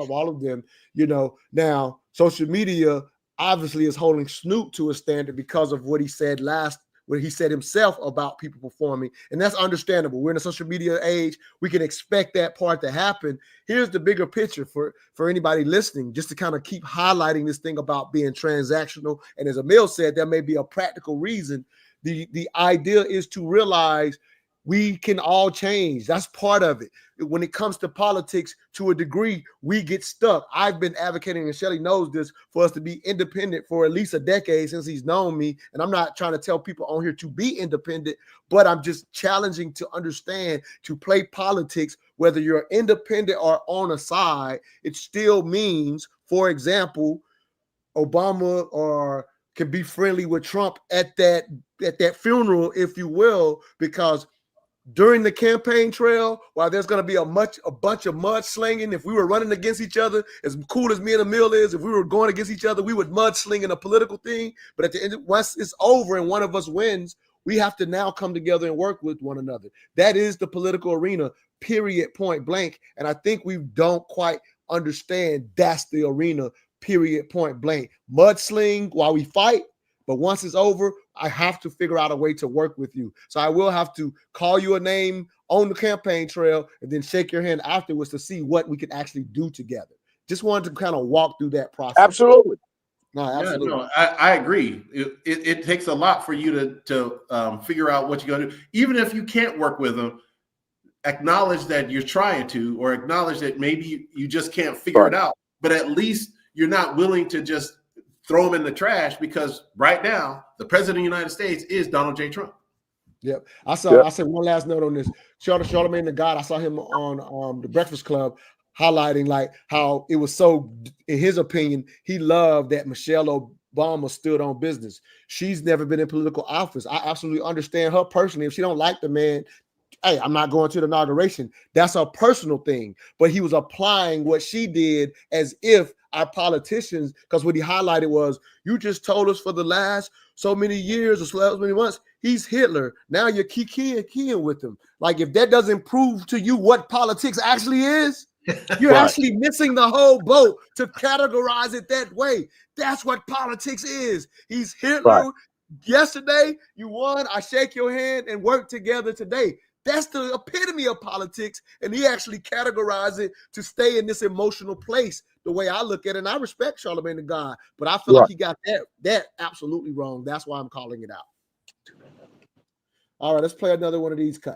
of all of them, now social media obviously is holding Snoop to a standard because of what he said himself about people performing. And that's understandable. We're in a social media age. We can expect that part to happen. Here's the bigger picture for anybody listening, just to kind of keep highlighting this thing about being transactional. And as Emil said, there may be a practical reason. The idea is to realize we can all change. That's part of it. When it comes to politics, to a degree, we get stuck. I've been advocating, and Shelly knows this, for us to be independent for at least a decade since he's known me. And I'm not trying to tell people on here to be independent, but I'm just challenging to understand, to play politics, whether you're independent or on a side, it still means, for example, Obama or can be friendly with Trump at that funeral, if you will, because during the campaign trail, while there's going to be a bunch of mudslinging, if we were running against each other, as cool as me and Emil is, if we were going against each other, we would mudsling in a political thing. But at the end, once it's over and one of us wins, we have to now come together and work with one another. That is the political arena, period, point blank. And I think we don't quite understand that's the arena, period, point blank. Mudsling while we fight, but once it's over, I have to figure out a way to work with you. So I will have to call you a name on the campaign trail and then shake your hand afterwards to see what we can actually do together. Just wanted to kind of walk through that process. Absolutely. No, absolutely. Yeah, no, I agree. It takes a lot for you to figure out what you're going to do. Even if you can't work with them, acknowledge that you're trying to, or acknowledge that maybe you just can't figure it out. But at least you're not willing to just throw them in the trash, because right now the president of the United States is Donald J. Trump. Yep. I said one last note on this. Charlamagne The God, I saw him on the Breakfast Club highlighting like how it was so, in his opinion, he loved that Michelle Obama stood on business. She's never been in political office. I absolutely understand her personally. If she don't like the man, hey, I'm not going to the inauguration. That's a personal thing. But he was applying what she did as if our politicians, because what he highlighted was, you just told us for the last so many years or so many months, he's Hitler. Now you're keying with him. Like, if that doesn't prove to you what politics actually is, you're actually missing the whole boat to categorize it that way. That's what politics is. He's Hitler. Yesterday, you won. I shake your hand and work together today. That's the epitome of politics, and he actually categorized it to stay in this emotional place, the way I look at it. And I respect Charlamagne The God, but I feel like he got that absolutely wrong. That's why I'm calling it out. All right, let's play another one of these cuts.